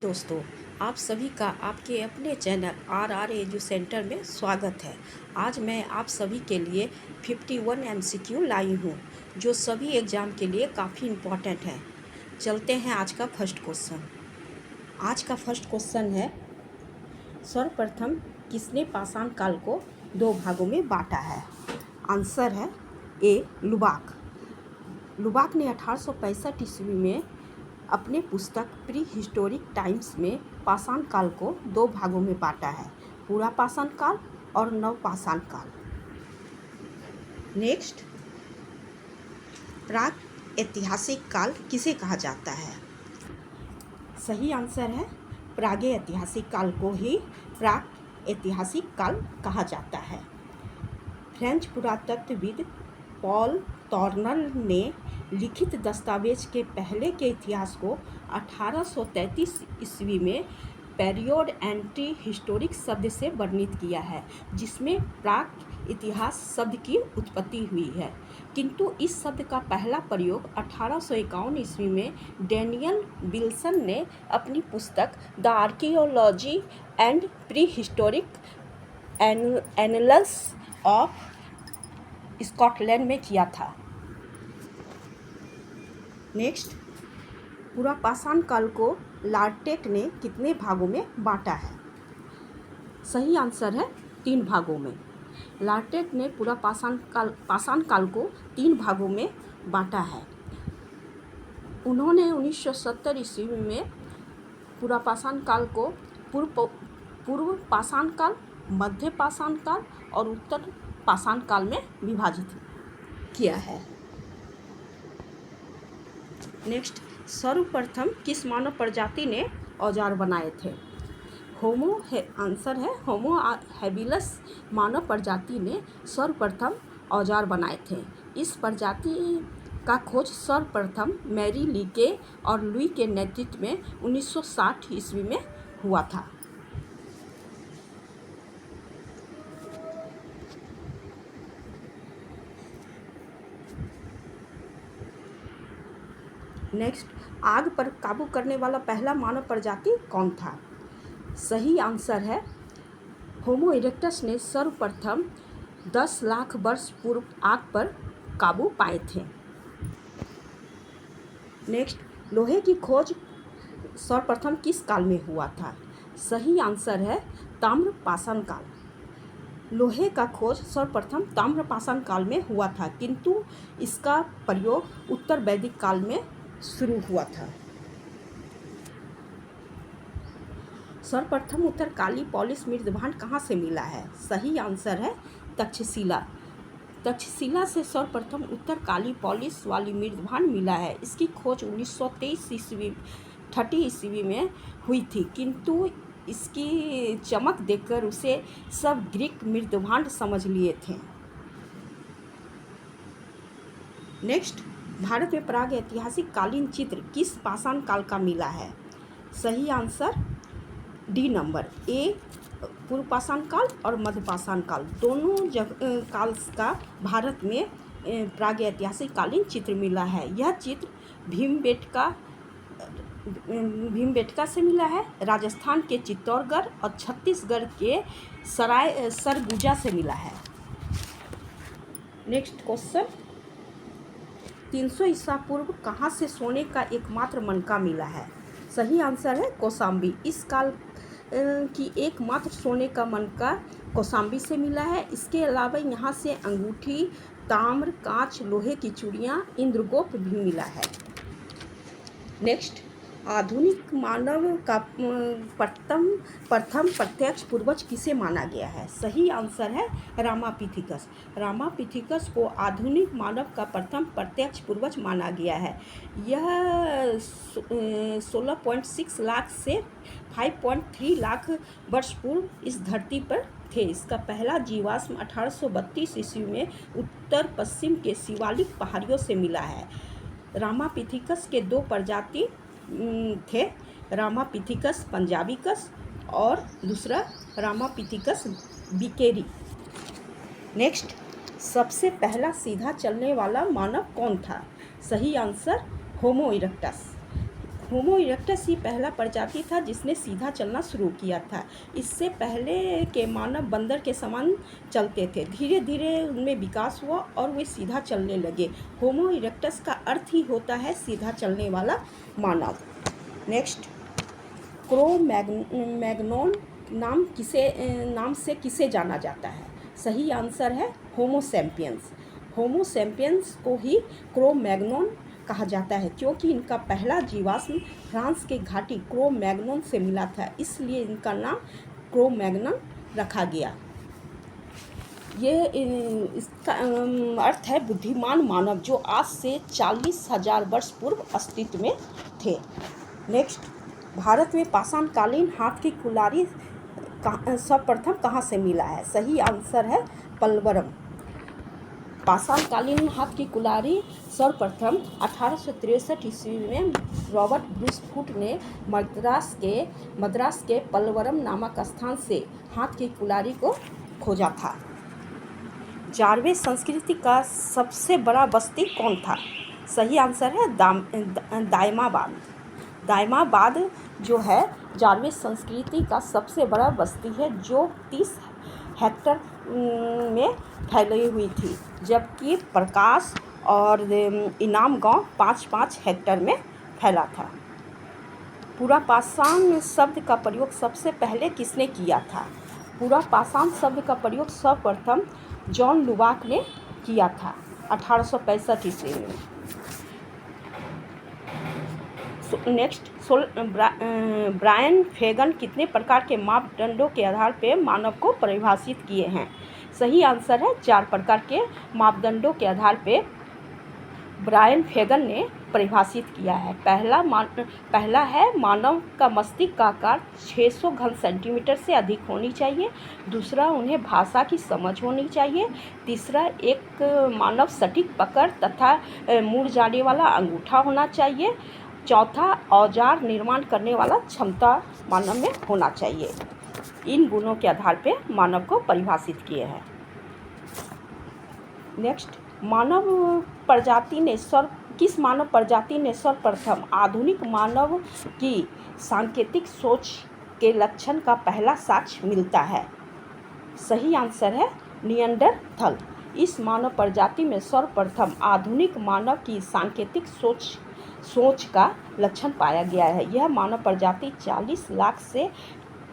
दोस्तों, आप सभी का आपके अपने चैनल आर एजू सेंटर में स्वागत है। आज मैं आप सभी के लिए 51 एमसीक्यू लाई हूँ जो सभी एग्ज़ाम के लिए काफ़ी इम्पोर्टेंट है। चलते हैं आज का फर्स्ट क्वेश्चन। आज का फर्स्ट क्वेश्चन है, सर्वप्रथम किसने पाषाण काल को दो भागों में बांटा है? आंसर है ए, लुबाक। लुबाक ने 1865 ईस्वी में अपने पुस्तक प्री हिस्टोरिक टाइम्स में पाषाण काल को दो भागों में बांटा है, पूरा पाषाण काल और नवपाषाण काल। नेक्स्ट, प्राक ऐतिहासिक काल किसे कहा जाता है? सही आंसर है प्रागे ऐतिहासिक काल को ही प्राक ऐतिहासिक काल कहा जाता है। फ्रेंच पुरातत्वविद पॉल टॉर्नर ने लिखित दस्तावेज के पहले के इतिहास को 1833 ईस्वी में पेरियोड एंटी हिस्टोरिक शब्द से वर्णित किया है, जिसमें प्राक इतिहास शब्द की उत्पत्ति हुई है। किंतु इस शब्द का पहला प्रयोग 1851 ईस्वी में डैनियल विल्सन ने अपनी पुस्तक the archaeology and pre historic analysis of Scotland में किया था। नेक्स्ट, पूरा पाषाण काल को लार्टेट ने कितने भागों में बांटा है? सही आंसर है 3 भागों में। लार्टेट ने पूरा पाषाण काल को 3 भागों में बांटा है। उन्होंने 1970 ईस्वी में पूरा पाषाण काल को पूर्व पाषाण काल, मध्य पाषाण काल और उत्तर पाषाण काल में विभाजित किया है। नेक्स्ट, सर्वप्रथम किस मानव प्रजाति ने औजार बनाए थे? आंसर है होमो हैबिलस मानव प्रजाति ने सर्वप्रथम औजार बनाए थे। इस प्रजाति का खोज सर्वप्रथम मैरी लीके और लुई के नेतृत्व में 1960 ईस्वी में हुआ था। नेक्स्ट, आग पर काबू करने वाला पहला मानव प्रजाति कौन था? सही आंसर है होमो इरेक्टस ने सर्वप्रथम 10 लाख वर्ष पूर्व आग पर काबू पाए थे। नेक्स्ट, लोहे की खोज सर्वप्रथम किस काल में हुआ था? सही आंसर है ताम्र पाषाण काल। लोहे का खोज सर्वप्रथम ताम्र पाषाण काल में हुआ था, किंतु इसका प्रयोग उत्तर वैदिक काल में शुरू हुआ था। सर्वप्रथम उत्तरकाली पॉलिश मृदभांड कहाँ से मिला है? सही आंसर है तक्षशिला। तक्षशिला से सर्वप्रथम उत्तरकाली पॉलिश वाली मृदभांड मिला है। इसकी खोज 1923 ईस्वी में हुई थी, किंतु इसकी चमक देखकर उसे सब ग्रीक मृदभांड समझ लिए थे। नेक्स्ट, भारत में प्राग ऐतिहासिक कालीन चित्र किस पाषाण काल का मिला है? सही आंसर डी नंबर, ए पूर्व पाषाण काल और मध्य पाषाण काल, दोनों काल का भारत में प्राग ऐतिहासिक कालीन चित्र मिला है। यह चित्र भीमबेटका से मिला है, राजस्थान के चित्तौड़गढ़ और छत्तीसगढ़ के सरगुजा से मिला है। नेक्स्ट क्वेश्चन, 300 ईसा पूर्व कहाँ से सोने का एकमात्र मनका मिला है? सही आंसर है कौशाम्बी। इस काल की एकमात्र सोने का मनका कौशाम्बी से मिला है। इसके अलावा यहाँ से अंगूठी, ताम्र, कांच, लोहे की चूड़ियाँ, इंद्रगोप भी मिला है। नेक्स्ट, आधुनिक मानव का प्रथम प्रत्यक्ष पूर्वज किसे माना गया है? सही आंसर है रामापिथिकस। रामापिथिकस को आधुनिक मानव का प्रथम प्रत्यक्ष पूर्वज माना गया है। यह 16.6 लाख से 5.3 लाख वर्ष पूर्व इस धरती पर थे। इसका पहला जीवाश्म 1832 ईस्वी में उत्तर पश्चिम के शिवालिक पहाड़ियों से मिला है। रामापिथिकस के 2 प्रजाति थे, रामापिथिकस पंजाबिकस और दूसरा रामापिथिकस बिकेरी। नेक्स्ट, सबसे पहला सीधा चलने वाला मानव कौन था? सही आंसर होमो इरेक्टस। होमो इरेक्टस ही पहला प्रजाति था जिसने सीधा चलना शुरू किया था। इससे पहले के मानव बंदर के समान चलते थे। धीरे धीरे उनमें विकास हुआ और वे सीधा चलने लगे। होमो इरेक्टस का अर्थ ही होता है सीधा चलने वाला मानव। नेक्स्ट, क्रो-मैग्नोन नाम से किसे जाना जाता है? सही आंसर है होमो सैपियंस। होमो सैपियंस को ही क्रो-मैग्नोन कहा जाता है क्योंकि इनका पहला जीवाश्म फ्रांस के घाटी क्रो-मैग्नोन से मिला था, इसलिए इनका नाम क्रो-मैग्नोन रखा गया। ये इसका अर्थ है बुद्धिमान मानव जो आज से 40,000 वर्ष पूर्व अस्तित्व में थे। नेक्स्ट, भारत में पाषाणकालीन हाथ की कुल्हाड़ी सर्वप्रथम कहाँ से मिला है? सही आंसर है पलवरम। पाषाणकालीन हाथ की कुल्हाड़ी सर्वप्रथम 1863 ईस्वी में रॉबर्ट ब्रूस फुट ने मद्रास के पलवरम नामक स्थान से हाथ की कुल्हाड़ी को खोजा था। जारवे संस्कृति का सबसे बड़ा बस्ती कौन था? सही आंसर है दायमाबाद। दायमाबाद जो है जारवे संस्कृति का सबसे बड़ा बस्ती है जो 30 हेक्टर में फैली हुई थी, जबकि प्रकाश और इनाम गांव 5-5 हेक्टर में फैला था। पूरा पाषाण शब्द का प्रयोग सबसे पहले किसने किया था? पूरा पाषाण शब्द का प्रयोग सर्वप्रथम जॉन लुबाक ने किया था 1865 ईस्वी में। नेक्स्ट, ब्रायन फेगन कितने प्रकार के मापदंडों के आधार पर मानव को परिभाषित किए हैं? सही आंसर है 4 प्रकार के मापदंडों के आधार पर ब्रायन फेगन ने परिभाषित किया है। पहला है मानव का मस्तिष्क का आकार 600 घन सेंटीमीटर से अधिक होनी चाहिए। दूसरा, उन्हें भाषा की समझ होनी चाहिए। तीसरा, एक मानव सटीक पकड़ तथा मुड़ जाने वाला अंगूठा होना चाहिए। चौथा, औजार निर्माण करने वाला क्षमता मानव में होना चाहिए। इन गुणों के आधार पर मानव को परिभाषित किए हैं। नेक्स्ट, किस मानव प्रजाति ने सर्वप्रथम आधुनिक मानव की सांकेतिक सोच के लक्षण का पहला साक्ष्य मिलता है? सही आंसर है निएंडरथल। इस मानव प्रजाति में सर्वप्रथम आधुनिक मानव की सांकेतिक सोच का लक्षण पाया गया है। यह मानव प्रजाति 40 लाख से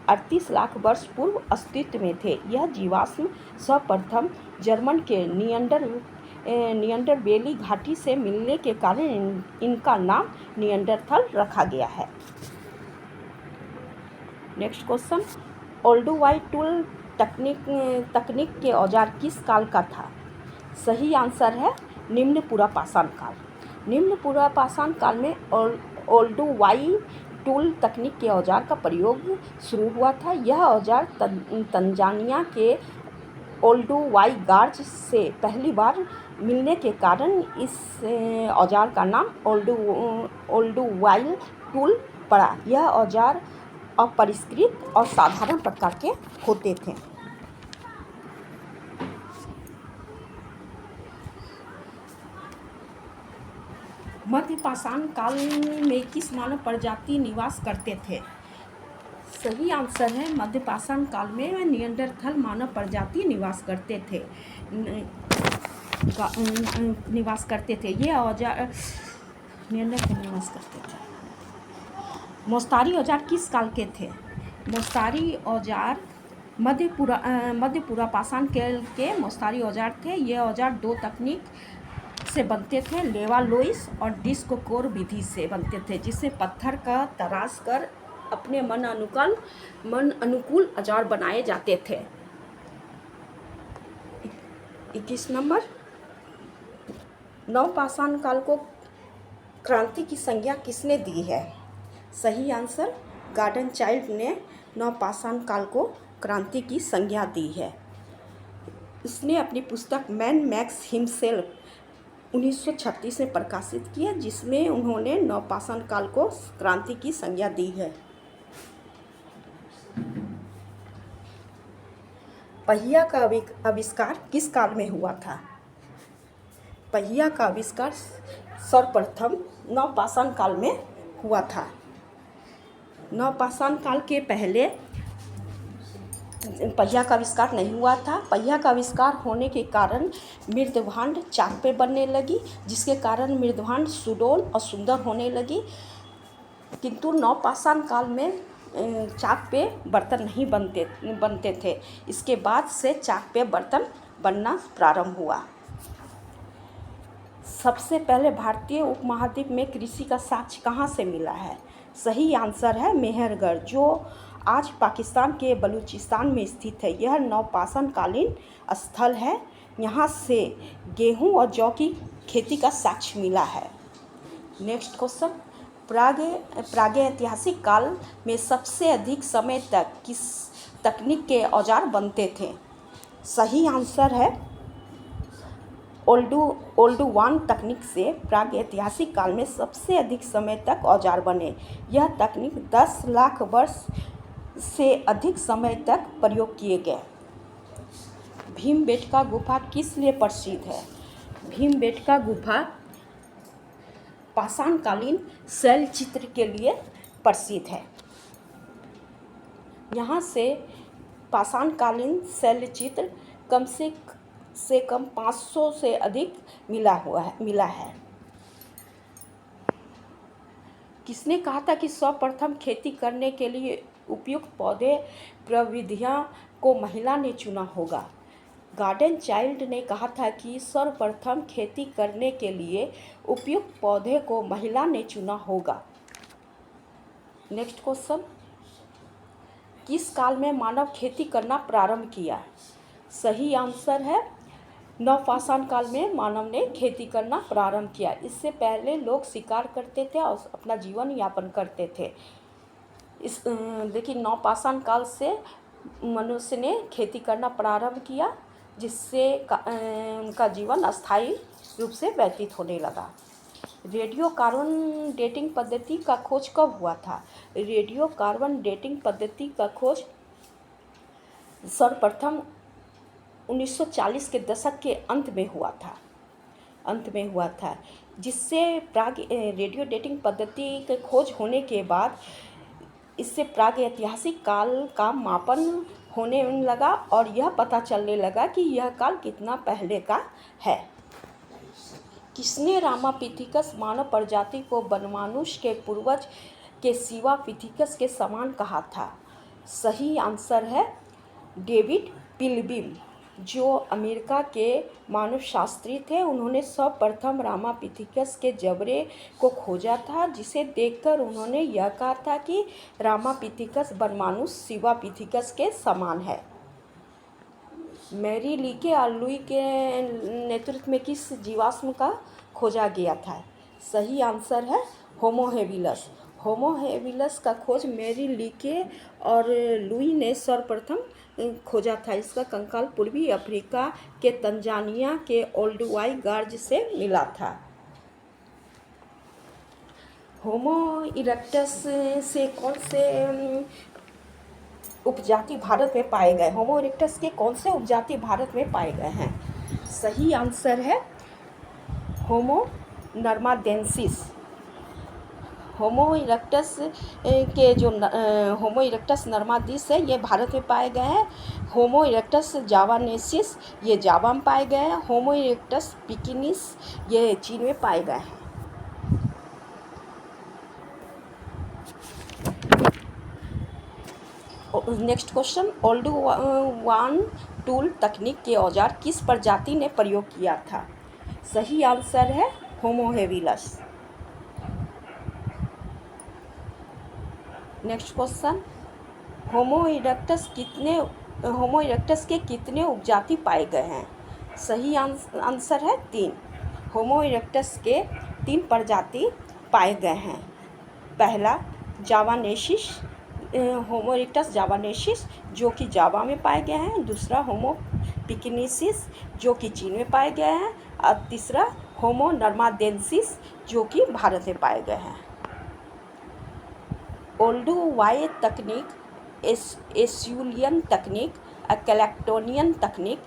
38 लाख वर्ष पूर्व अस्तित्व में थे। यह जीवाश्म सर्वप्रथम जर्मन के निएंडरवेली घाटी से मिलने के कारण इनका नाम निएंडरथल रखा गया है। नेक्स्ट क्वेश्चन, ओल्डुवाई टूल तकनीक के औजार किस काल का था? सही आंसर है निम्न पूरा पाषाण काल। निम्न पूरा पाषाण काल में ओल्डुवाई टूल तकनीक के औजार का प्रयोग शुरू हुआ था। यह औजार तंजानिया के ओल्डुवाई गार्ज से पहली बार मिलने के कारण इस औजार का नाम ओल्डुवाई टूल पड़ा। यह औजार अपरिष्कृत और साधारण प्रकार के होते थे। मध्य पाषाण काल में किस मानव प्रजाति निवास करते थे? सही आंसर है मध्य पाषाण काल में निएंडरथल मानव प्रजाति निवास करते थे। ये औजार निएंडरथल निवास करते थे। मोस्तारी औजार किस काल के थे? मोस्तारी औजार मध्य पूरा पाषाण काल के मोस्तारी औजार थे। ये औजार 2 तकनीक से बनते थे, लेवा लोइस और डिस्क कोर विधि से बनते थे, जिससे पत्थर का तराश कर अपने मन अनुकूल औजार बनाए जाते थे। 21 नंबर, नवपाषाण काल को क्रांति की संज्ञा किसने दी है? सही आंसर गार्डन चाइल्ड ने नवपाषाण काल को क्रांति की संज्ञा दी है। इसने अपनी पुस्तक मैन मैक्स हिमसेल्फ 1936 में प्रकाशित किया, जिसमें उन्होंने नवपाषाण काल को क्रांति की संज्ञा दी है। पहिया का आविष्कार किस काल में हुआ था? पहिया का आविष्कार सर्वप्रथम नवपाषाण काल में हुआ था। नवपाषाण काल के पहले पहिया का आविष्कार नहीं हुआ था। पहिया का आविष्कार होने के कारण मृदभांड चाक पे बनने लगी, जिसके कारण मृदभांड सुडौल और सुंदर होने लगी। किंतु नवपाषाण काल में चाक पे बर्तन नहीं बनते थे। इसके बाद से चाक पे बर्तन बनना प्रारंभ हुआ। सबसे पहले भारतीय उपमहाद्वीप में कृषि का साक्ष्य कहाँ से मिला है? सही आंसर है मेहरगढ़, जो आज पाकिस्तान के बलूचिस्तान में स्थित है। यह नवपाषाण कालीन स्थल है। यहाँ से गेहूँ और जौ की खेती का साक्ष्य मिला है। नेक्स्ट क्वेश्चन, प्रागैतिहासिक काल में सबसे अधिक समय तक किस तकनीक के औजार बनते थे? सही आंसर है ओल्डुवान तकनीक से प्रागैतिहासिक काल में सबसे अधिक समय तक औजार बने। यह तकनीक 10 लाख वर्ष से अधिक समय तक प्रयोग किए गए। भीमबेटका गुफा किस लिए प्रसिद्ध है? भीमबेटका गुफा पाषाणकालीन शैल चित्र के लिए प्रसिद्ध है। यहाँ से पाषाणकालीन शैल चित्र कम से कम 500 से अधिक मिला है। किसने कहा था कि सर्वप्रथम खेती करने के लिए उपयुक्त पौधे प्रविधियां को महिला ने चुना होगा? गार्डन चाइल्ड ने कहा था कि सर्वप्रथम खेती करने के लिए उपयुक्त पौधे को महिला ने चुना होगा। नेक्स्ट क्वेश्चन, किस काल में मानव खेती करना प्रारंभ किया? सही आंसर है नवपाषाण काल में मानव ने खेती करना प्रारंभ किया। इससे पहले लोग शिकार करते थे और अपना जीवन यापन करते थे। देखिए नवपाषाण काल से मनुष्य ने खेती करना प्रारंभ किया, जिससे उनका जीवन अस्थायी रूप से व्यतीत होने लगा। रेडियो कार्बन डेटिंग पद्धति का खोज कब हुआ था? रेडियो कार्बन डेटिंग पद्धति का खोज सर्वप्रथम 1940 के दशक के अंत में हुआ था, जिससे रेडियो डेटिंग पद्धति के खोज होने के बाद इससे प्रागैतिहासिक काल का मापन होने लगा और यह पता चलने लगा कि यह काल कितना पहले का है। किसने रामापिथिकस मानव प्रजाति को वनमानुष के पूर्वज के शिवा पिथिकस के समान कहा था? सही आंसर है डेविड पिल्बिम, जो अमेरिका के मानवशास्त्री थे। उन्होंने सर्वप्रथम रामापिथिकस के जबड़े को खोजा था, जिसे देखकर उन्होंने यह कहा था कि रामापिथिकस वनमानुष शिवा पिथिकस के समान है। मैरी लीके और लुई के नेतृत्व में किस जीवाश्म का खोजा गया था? सही आंसर है होमो हेबिलस। होमो हेबिलस का खोज मैरी लीके और लुई ने सर्वप्रथम खोजा था। इसका कंकाल पूर्वी अफ्रीका के तंजानिया के ओल्डुवाई गार्ज से मिला था। होमो इरेक्टस से कौन से उपजाति भारत में पाए गए? होमो इरेक्टस के कौन से उपजाति भारत में पाए गए हैं? सही आंसर है होमो नर्माडेंसिस। होमो इरेक्टस के जो होमो इरेक्टस नर्मादिस है, ये भारत में पाए गए हैं। होमो इरेक्टस जावानेसिस ये जावा में पाए गए हैं। होमो इरेक्टस पिकिनिस ये चीन में पाए गए हैं। नेक्स्ट क्वेश्चन, ओल्डुवान टूल तकनीक के औजार किस प्रजाति ने प्रयोग किया था? सही आंसर है होमो हेबिलस। नेक्स्ट क्वेश्चन, होमो इरेक्टस के कितने उपजाति पाए गए हैं? सही आंसर है 3। होमो इरेक्टस के 3 प्रजाति पाए गए हैं। पहला जावानेसिस, होमो इरेक्टस जावानेसिस जो कि जावा में पाए गए हैं। दूसरा होमो पिकिनिसिस जो कि चीन में पाए गए हैं। और तीसरा होमो नर्माडेंसिस जो कि भारत में पाए गए हैं। ओल्डुवाई तकनीक, एस्यूलियन तकनीक, कैलेक्टोनियन तकनीक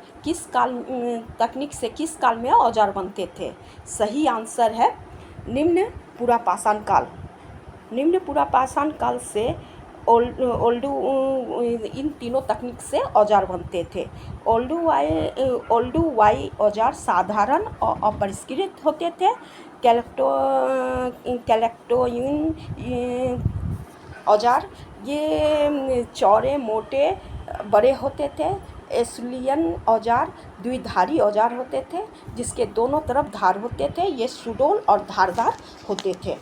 से किस काल में औजार बनते थे? सही आंसर है निम्न पुरा पाषाण काल। निम्न पुरापाषाण काल से ओल्डू इन तीनों तकनीक से औजार बनते थे। ओल्डू वाई औजार साधारण और अपरिष्कृत होते थे। कैलेक्टोइन औजार ये चौड़े मोटे बड़े होते थे। एसुलियन औजार द्विधारी औजार होते थे जिसके दोनों तरफ धार होते थे। ये सुडौल और धारदार होते थे।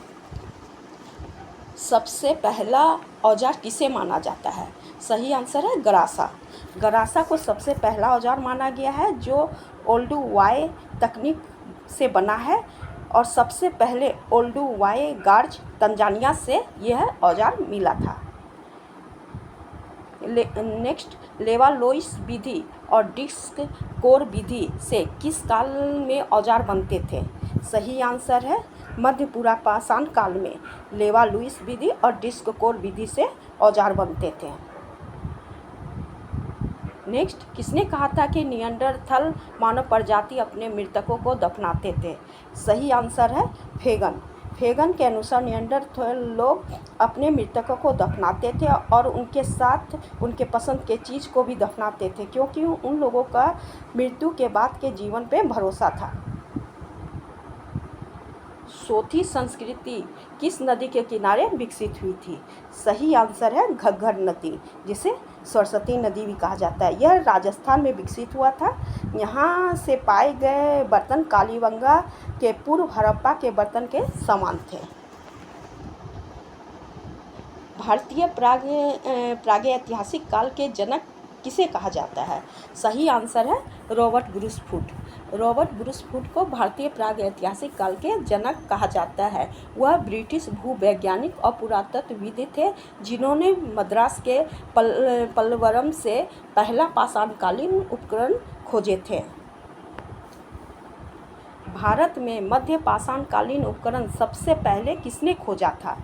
सबसे पहला औजार किसे माना जाता है? सही आंसर है गरासा। गरासा को सबसे पहला औजार माना गया है जो ओल्डू वाई तकनीक से बना है और सबसे पहले ओल्डू वाई गार्ज तंजानिया से यह औजार मिला था। नेक्स्ट, लेवालोइस विधि और डिस्क कोर विधि से किस काल में औजार बनते थे? सही आंसर है मध्य पुरापाषाण काल में लेवालोइस विधि और डिस्क कोर विधि से औजार बनते थे। नेक्स्ट, किसने कहा था कि निएंडरथल मानव प्रजाति अपने मृतकों को दफनाते थे? सही आंसर है फेगन। फेगन के अनुसार निएंडरथल लोग अपने मृतकों को दफनाते थे और उनके साथ उनके पसंद के चीज़ को भी दफनाते थे क्योंकि उन लोगों का मृत्यु के बाद के जीवन पे भरोसा था। सोथी संस्कृति किस नदी के किनारे विकसित हुई थी? सही आंसर है घग्गर नदी, जिसे सरस्वती नदी भी कहा जाता है। यह राजस्थान में विकसित हुआ था। यहाँ से पाए गए बर्तन कालीबंगा के पूर्व हड़प्पा के बर्तन के समान थे। भारतीय प्रागैतिहासिक काल के जनक किसे कहा जाता है? सही आंसर है Robert Bruce Foote. Robert Bruce Foote को भारतीय प्रागैतिहासिक काल के जनक कहा जाता है। वह ब्रिटिश भूवैज्ञानिक और पुरातत्वविद थे जिन्होंने मद्रास के पल्लवरम से पहला पाषाणकालीन उपकरण खोजे थे। भारत में मध्य पाषाणकालीन उपकरण सबसे पहले किसने खोजा था?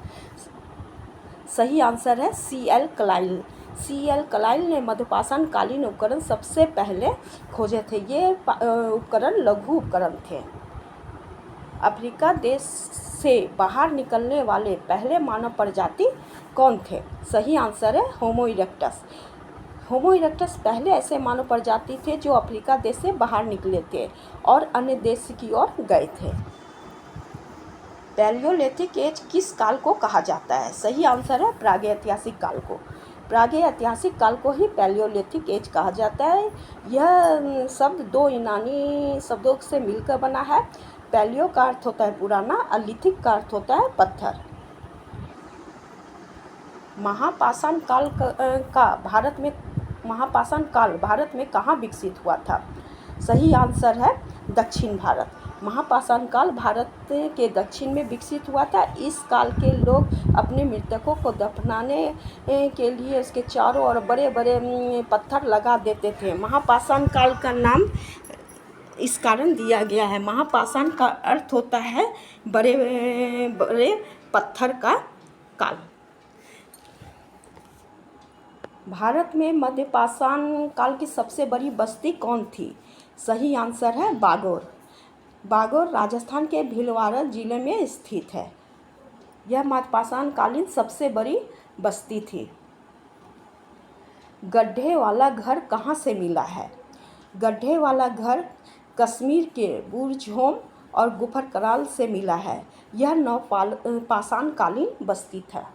सही आंसर है C.L. क्लाइल। C.L. क्लाइल ने मध्यपाषाणकालीन उपकरण सबसे पहले खोजे थे। ये उपकरण लघु उपकरण थे। अफ्रीका देश से बाहर निकलने वाले पहले मानव प्रजाति कौन थे? सही आंसर है होमो इरेक्टस। होमो इरेक्टस पहले ऐसे मानव प्रजाति थे जो अफ्रीका देश से बाहर निकले थे और अन्य देश की ओर गए थे। पैलियोलिथिक एज किस काल को कहा जाता है? सही आंसर है प्रागैतिहासिक काल को। प्रागैतिहासिक काल को ही पैलियोलिथिक एज कहा जाता है। यह शब्द दो यूनानी शब्दों से मिलकर बना है। पैलियो का अर्थ होता है पुराना और लिथिक का अर्थ होता है पत्थर। महापाषाण काल भारत में कहाँ विकसित हुआ था? सही आंसर है दक्षिण भारत। महापाषाण काल भारत के दक्षिण में विकसित हुआ था। इस काल के लोग अपने मृतकों को दफनाने के लिए उसके चारों ओर बड़े बड़े पत्थर लगा देते थे। महापाषाण काल का नाम इस कारण दिया गया है। महापाषाण का अर्थ होता है बड़े बड़े पत्थर का काल। भारत में मध्यपाषाण काल की सबसे बड़ी बस्ती कौन थी? सही आंसर है बागोर। बागोर राजस्थान के भीलवाड़ा जिले में स्थित है। यह मध्यपाषाण कालीन सबसे बड़ी बस्ती थी। गड्ढे वाला घर कहाँ से मिला है? गड्ढे वाला घर कश्मीर के बुर्जहोम और गुफरकराल से मिला है। यह नवपाषाण कालीन बस्ती था।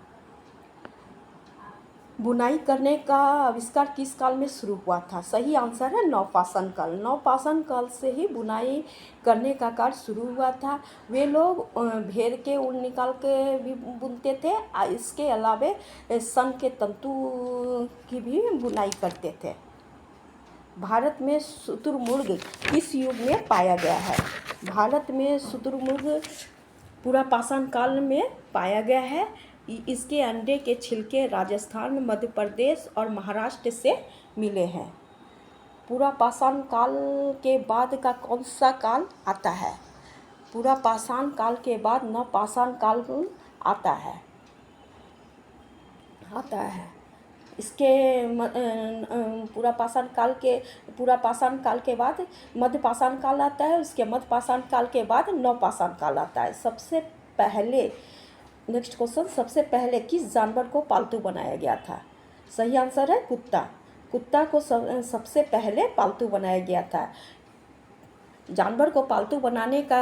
बुनाई करने का आविष्कार किस काल में शुरू हुआ था? सही आंसर है नवपाषाण काल। नवपाषाण काल से ही बुनाई करने का कार्य शुरू हुआ था। वे लोग भेड़ के ऊन निकाल के भी बुनते थे। इसके अलावे सन के तंतु की भी बुनाई करते थे। भारत में शुतुरमुर्ग किस युग में पाया गया है? भारत में शुतुरमुर्ग पुरापाषाण काल में पाया गया है। इसके अंडे के छिलके राजस्थान, मध्य प्रदेश और महाराष्ट्र से मिले हैं। पुरापाषाण काल के बाद का कौन सा काल आता है? पुरापाषाण काल के बाद नवपाषाण काल आता है। इसके पुरापाषाण काल के बाद मध्यपाषाण काल आता है। उसके मध्यपाषाण काल के बाद नवपाषाण काल आता है। सबसे पहले नेक्स्ट क्वेश्चन, सबसे पहले किस जानवर को पालतू बनाया गया था? सही आंसर है कुत्ता। कुत्ता को सबसे पहले पालतू बनाया गया था। जानवर को पालतू बनाने का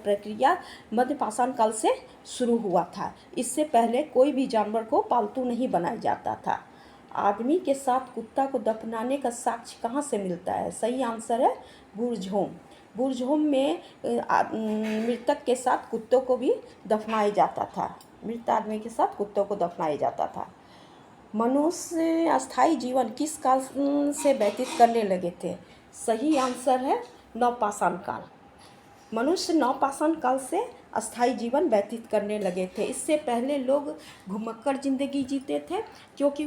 प्रक्रिया मध्य पाषाण काल से शुरू हुआ था। इससे पहले कोई भी जानवर को पालतू नहीं बनाया जाता था। आदमी के साथ कुत्ता को दफनाने का साक्ष्य कहाँ से मिलता है? सही आंसर है बुर्ज होम। बुर्ज होम में मृतक के साथ कुत्तों को भी दफनाया जाता था। मृत आदमी के साथ कुत्तों को दफनाया जाता था। मनुष्य अस्थायी जीवन किस काल से व्यतीत करने लगे थे? सही आंसर है नवपाषाण काल। मनुष्य नवपाषाण काल से अस्थायी जीवन व्यतीत करने लगे थे। इससे पहले लोग घुमक्कड़ ज़िंदगी जीते थे, क्योंकि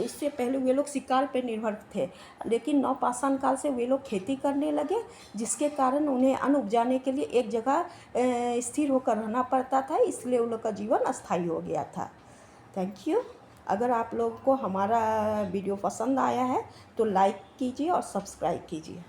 इससे पहले वे लोग शिकार पर निर्भर थे। लेकिन नवपाषाण काल से वे लोग खेती करने लगे, जिसके कारण उन्हें अन्न उपजाने के लिए एक जगह स्थिर होकर रहना पड़ता था। इसलिए उन लोग का जीवन अस्थायी हो गया था। Thank you. अगर आप लोग को हमारा वीडियो पसंद आया है तो लाइक कीजिए और सब्सक्राइब कीजिए।